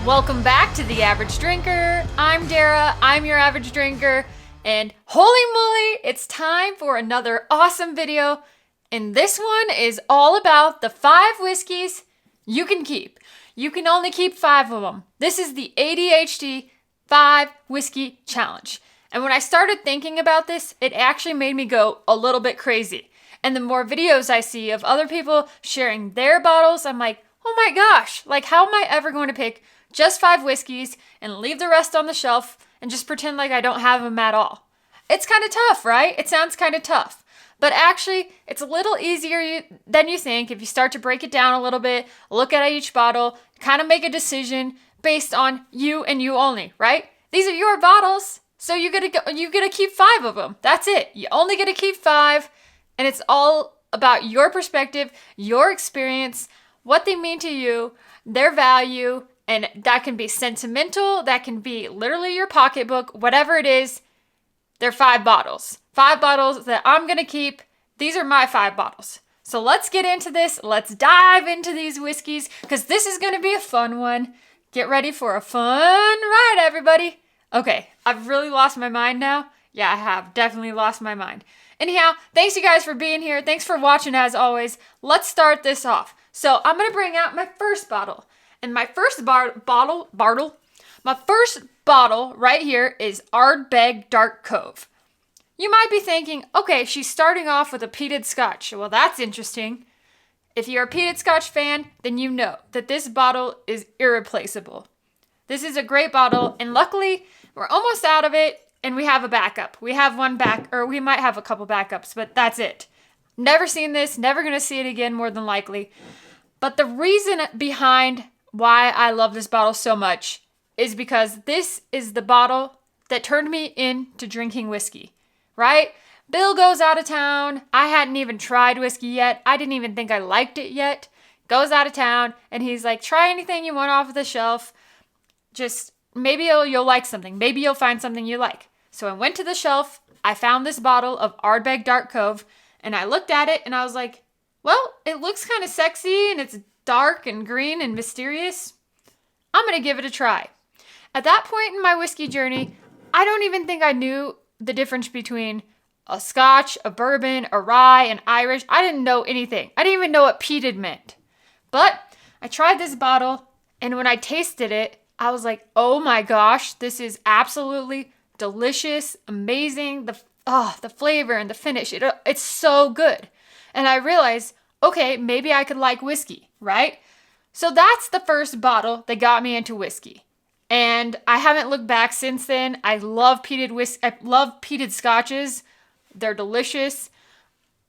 Welcome back to The Average Drinker. I'm Dara, I'm your average drinker, and holy moly, it's time for another awesome video. And this one is all about the 5 whiskeys you can keep. You can only keep 5 of them. This is the ADHD 5 whiskey challenge. And when I started thinking about this, it actually made me go a little bit crazy. And the more videos I see of other people sharing their bottles, I'm like, oh my gosh, like how am I ever going to pick just 5 whiskeys and leave the rest on the shelf and just pretend like I don't have them at all? It's kind of tough, right? It sounds kind of tough. But actually, it's a little easier than you think if you start to break it down a little bit, look at each bottle, kind of make a decision based on you and you only, right? These are your bottles, so you gotta keep 5 of them. That's it. You only gotta keep 5, and it's all about your perspective, your experience, what they mean to you, their value, and that can be sentimental, that can be literally your pocketbook, whatever it is. They're 5 bottles. 5 bottles that I'm going to keep. These are my 5 bottles. So let's get into this. Let's dive into these whiskeys because this is going to be a fun one. Get ready for a fun ride, everybody. Okay, I've really lost my mind now. Yeah, I have definitely lost my mind. Anyhow, thanks you guys for being here. Thanks for watching as always. Let's start this off. So I'm going to bring out my first bottle. And my first bottle right here is Ardbeg Dark Cove. You might be thinking, okay, she's starting off with a peated scotch. Well, that's interesting. If you're a peated scotch fan, then you know that this bottle is irreplaceable. This is a great bottle, and luckily, we're almost out of it, and we have a backup. We have one or we might have a couple backups, but that's it. Never seen this, never gonna see it again, more than likely. But the reason behind why I love this bottle so much is because this is the bottle that turned me into drinking whiskey, right? Bill goes out of town. I hadn't even tried whiskey yet. I didn't even think I liked it yet. Goes out of town and he's like, try anything you want off the shelf. Just maybe you'll like something. Maybe you'll find something you like. So I went to the shelf. I found this bottle of Ardbeg Dark Cove and I looked at it and I was like, well, it looks kind of sexy and it's dark and green and mysterious. I'm going to give it a try. At that point in my whiskey journey, I don't even think I knew the difference between a Scotch, a bourbon, a rye, an Irish. I didn't know anything. I didn't even know what peated meant. But I tried this bottle, and when I tasted it, I was like, oh my gosh, this is absolutely delicious, amazing. The flavor and the finish, it's so good. And I realized, okay, maybe I could like whiskey, right? So that's the first bottle that got me into whiskey. And I haven't looked back since then. I love peated whiskey. I love peated scotches. They're delicious.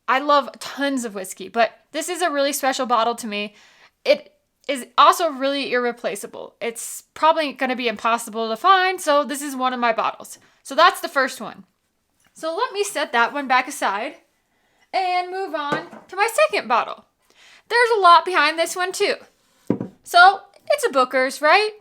I love tons of whiskey, but this is a really special bottle to me. It is also really irreplaceable. It's probably going to be impossible to find, so this is one of my bottles. So that's the first one. So let me set that one back aside and move on to my second bottle. There's a lot behind this one too. So it's a Booker's, right?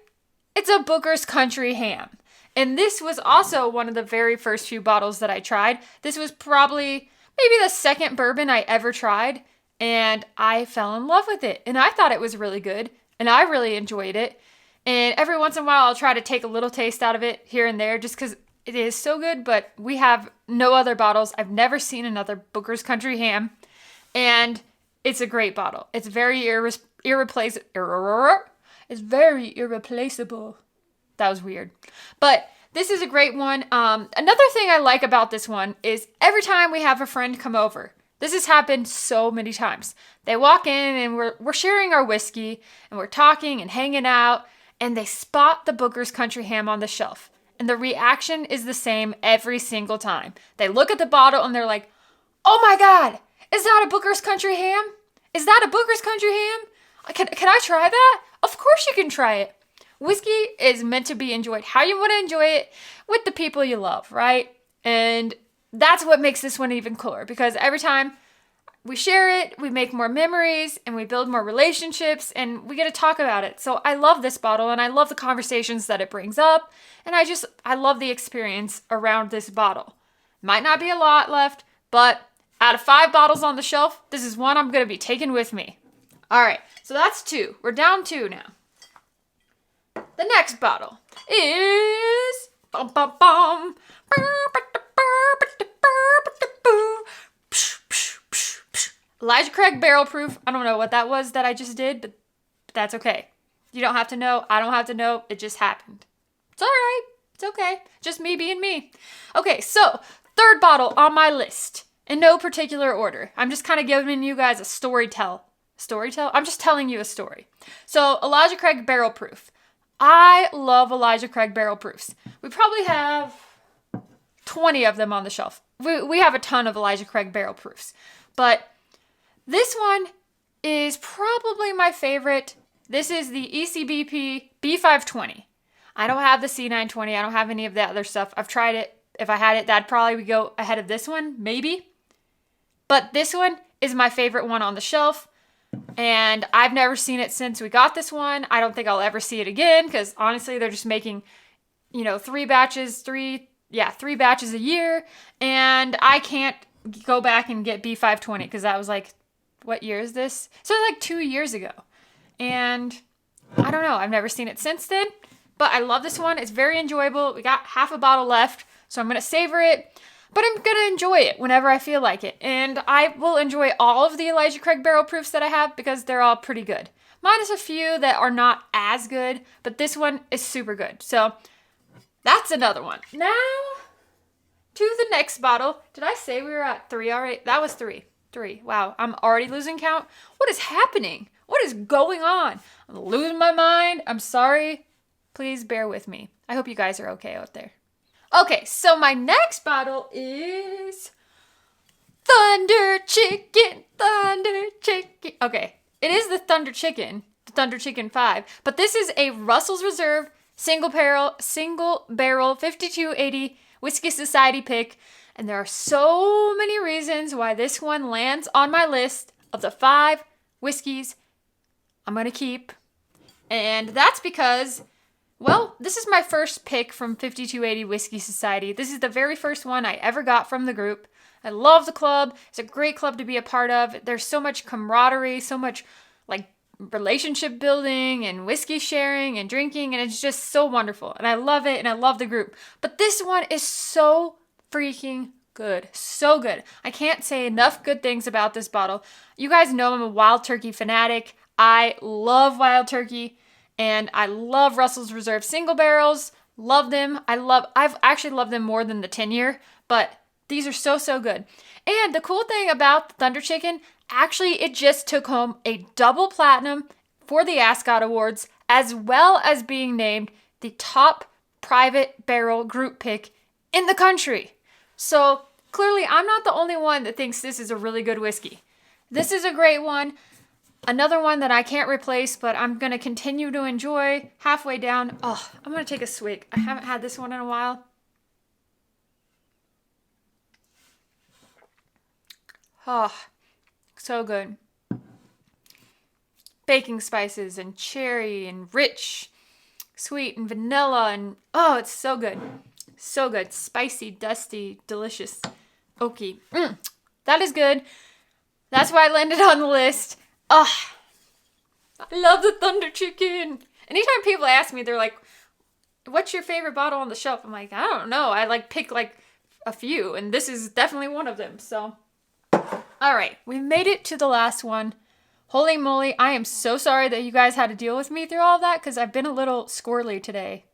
It's a Booker's Country Ham. And this was also one of the very first few bottles that I tried. This was probably maybe the second bourbon I ever tried. And I fell in love with it. And I thought it was really good. And I really enjoyed it. And every once in a while, I'll try to take a little taste out of it here and there just because it is so good. But we have no other bottles. I've never seen another Booker's Country Ham. And it's a great bottle. It's very irreplaceable. It's very irreplaceable. That was weird. But this is a great one. Another thing I like about this one is every time we have a friend come over, this has happened so many times. They walk in and we're sharing our whiskey and we're talking and hanging out and they spot the Booker's Country Ham on the shelf. And the reaction is the same every single time. They look at the bottle and they're like, oh my God, is that a Booker's Country Ham? Is that a Booker's Country Ham? Can I try that? Of course you can try it. Whiskey is meant to be enjoyed how you want to enjoy it with the people you love, right? And that's what makes this one even cooler because every time we share it, we make more memories and we build more relationships and we get to talk about it. So I love this bottle and I love the conversations that it brings up. And I love the experience around this bottle. Might not be a lot left, but out of 5 bottles on the shelf, this is one I'm going to be taking with me. All right, so that's 2. We're down 2 now. the next bottle is bum bum bum. Elijah Craig Barrel Proof. I don't know what that was that I just did, but that's okay. You don't have to know. I don't have to know. It just happened. It's all right. It's okay. Just me being me. Okay, so third bottle on my list in no particular order. I'm just kind of giving you guys a storytell. I'm just telling you a story. So Elijah Craig Barrel Proof. I love Elijah Craig Barrel Proofs. We probably have 20 of them on the shelf. We have a ton of Elijah Craig Barrel Proofs. But this one is probably my favorite. This is the ECBP B520. I don't have the C920. I don't have any of that other stuff. I've tried it. If I had it, that'd probably go ahead of this one, maybe. But this one is my favorite one on the shelf. And I've never seen it since we got this one. I don't think I'll ever see it again because honestly, they're just making, 3 batches a year. And I can't go back and get B520 because that was like, what year is this? So like 2 years ago. And I don't know. I've never seen it since then. But I love this one. It's very enjoyable. We got half a bottle left. So I'm going to savor it. But I'm going to enjoy it whenever I feel like it. And I will enjoy all of the Elijah Craig Barrel Proofs that I have because they're all pretty good. Minus a few that are not as good. But this one is super good. So that's another one. Now to the next bottle. Did I say we were at 3 already? That was 3. 3. Wow, I'm already losing count. What is happening? What is going on? I'm losing my mind. I'm sorry. Please bear with me. I hope you guys are okay out there. Okay, so my next bottle is Thunder Chicken. Okay, it is the Thunder Chicken 5, but this is a Russell's Reserve single barrel 5280 Whiskey Society pick. And there are so many reasons why this one lands on my list of the 5 whiskeys I'm going to keep. And that's because, well, this is my first pick from 5280 Whiskey Society. This is the very first one I ever got from the group. I love the club. It's a great club to be a part of. There's so much camaraderie, so much like relationship building and whiskey sharing and drinking. And it's just so wonderful. And I love it. And I love the group. But this one is so freaking good. So good. I can't say enough good things about this bottle. You guys know I'm a Wild Turkey fanatic. I love Wild Turkey and I love Russell's Reserve single barrels. Love them. I've actually loved them more than the 10-year, but these are so good. And the cool thing about the Thunder Chicken, actually it just took home a double platinum for the Ascot Awards, as well as being named the top private barrel group pick in the country. So clearly I'm not the only one that thinks this is a really good whiskey. This is a great one. Another one that I can't replace, but I'm going to continue to enjoy halfway down. Oh, I'm going to take a swig. I haven't had this one in a while. Oh, so good. Baking spices and cherry and rich, sweet and vanilla and oh, it's so good. So good. Spicy, dusty, delicious, oaky. That is good. That's why I landed on the list. Oh, I love the Thunder Chicken. Anytime people ask me, they're like, what's your favorite bottle on the shelf? I'm like, I don't know. I pick a few, and this is definitely one of them. So, all right, we made it to the last one. Holy moly, I am so sorry that you guys had to deal with me through all of that because I've been a little squirrely today.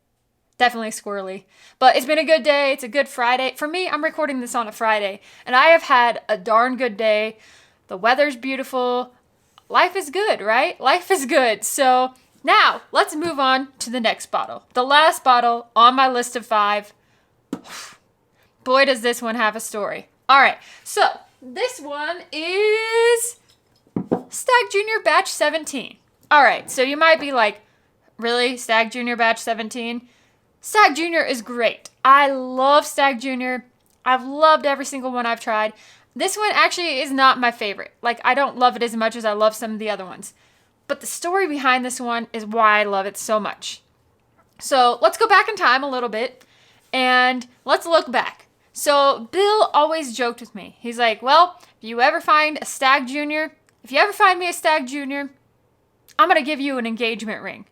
Definitely squirrely. But it's been a good day. It's a good Friday. For me, I'm recording this on a Friday, and I have had a darn good day. The weather's beautiful. Life is good, right? Life is good. So now let's move on to the next bottle. The last bottle on my list of 5. Boy, does this one have a story. All right. So this one is Stag Junior Batch 17. All right. So you might be like, really? Stag Junior Batch 17? Stag Junior is great. I love Stag Junior. I've loved every single one I've tried. This one actually is not my favorite. I don't love it as much as I love some of the other ones. But the story behind this one is why I love it so much. So let's go back in time a little bit and let's look back. So Bill always joked with me. He's like, well, if you ever find me a Stag Junior, I'm going to give you an engagement ring.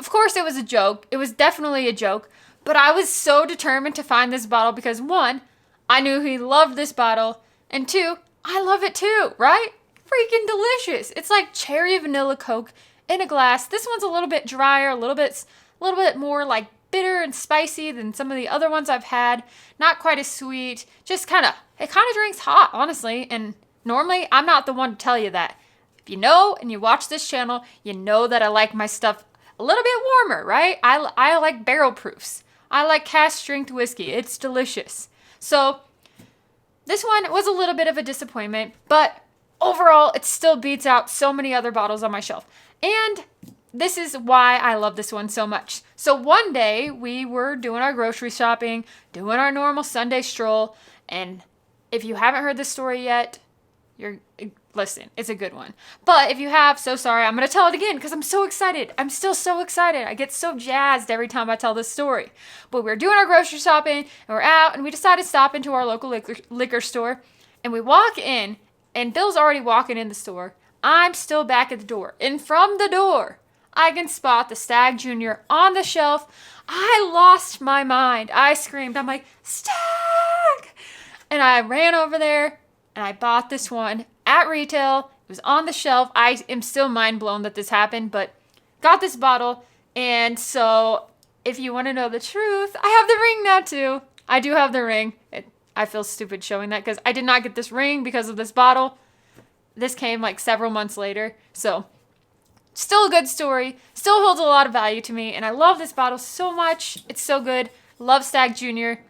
Of course, it was a joke. It was definitely a joke. But I was so determined to find this bottle because one, I knew he loved this bottle. And two, I love it too, right? Freaking delicious. It's like cherry vanilla Coke in a glass. This one's a little bit drier, a little bit more like bitter and spicy than some of the other ones I've had. Not quite as sweet. Just it kind of drinks hot, honestly. And normally, I'm not the one to tell you that. If you know and you watch this channel, you know that I like my stuff a little bit warmer, right? I like barrel proofs. I like cask strength whiskey. It's delicious. So this one was a little bit of a disappointment, but overall, it still beats out so many other bottles on my shelf. And this is why I love this one so much. So one day we were doing our grocery shopping, doing our normal Sunday stroll, and if you haven't heard this story yet, listen, it's a good one. But if you have, so sorry, I'm going to tell it again because I'm so excited. I'm still so excited. I get so jazzed every time I tell this story. But we're doing our grocery shopping and we're out and we decided to stop into our local liquor store and we walk in and Bill's already walking in the store. I'm still back at the door. And from the door, I can spot the Stag Junior on the shelf. I lost my mind. I screamed. I'm like, Stag! And I ran over there and I bought this one at retail. It was on the shelf. I am still mind blown that this happened, but got this bottle. And so if you want to know the truth, I have the ring now too. I do have the ring. I feel stupid showing that because I did not get this ring because of this bottle. This came like several months later. So still a good story. Still holds a lot of value to me. And I love this bottle so much. It's so good. Love Stag Junior.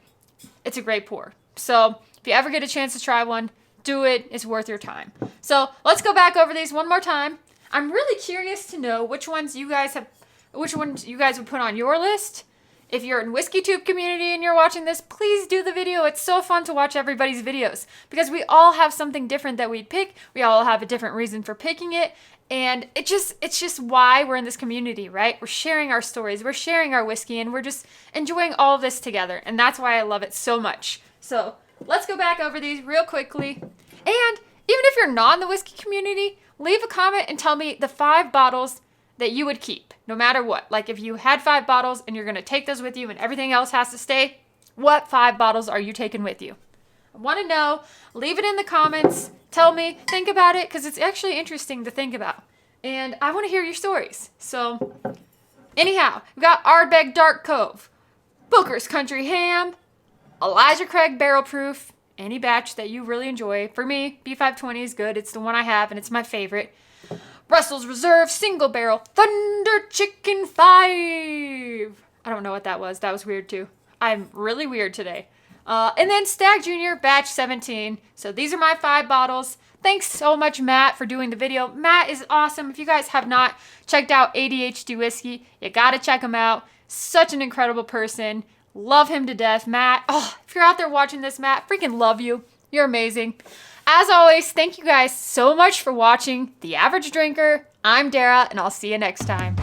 It's a great pour. So if you ever get a chance to try one, do it. It's worth your time. So let's go back over these one more time. I'm really curious to know which ones you guys would put on your list. If you're in WhiskeyTube community and you're watching this, please do the video. It's so fun to watch everybody's videos because we all have something different that we pick. We all have a different reason for picking it. And it's just why we're in this community, right? We're sharing our stories, we're sharing our whiskey, and we're just enjoying all of this together. And that's why I love it so much. So let's go back over these real quickly. And even if you're not in the whiskey community, leave a comment and tell me the 5 bottles that you would keep, no matter what. Like if you had 5 bottles and you're going to take those with you and everything else has to stay, what 5 bottles are you taking with you? I want to know. Leave it in the comments. Tell me. Think about it because it's actually interesting to think about. And I want to hear your stories. So anyhow, we've got Ardbeg Dark Cove, Booker's Country Ham, Elijah Craig Barrel Proof, any batch that you really enjoy. For me, B520 is good. It's the one I have and it's my favorite. Russell's Reserve Single Barrel Thunder Chicken 5. I don't know what that was. That was weird too. I'm really weird today. And then Stag Junior Batch 17. So these are my 5 bottles. Thanks so much, Matt, for doing the video. Matt is awesome. If you guys have not checked out ADHD Whiskey, you gotta check him out. Such an incredible person. Love him to death. Matt, if you're out there watching this, Matt, freaking love you. You're amazing. As always, thank you guys so much for watching The Average Drinker. I'm Dara, and I'll see you next time.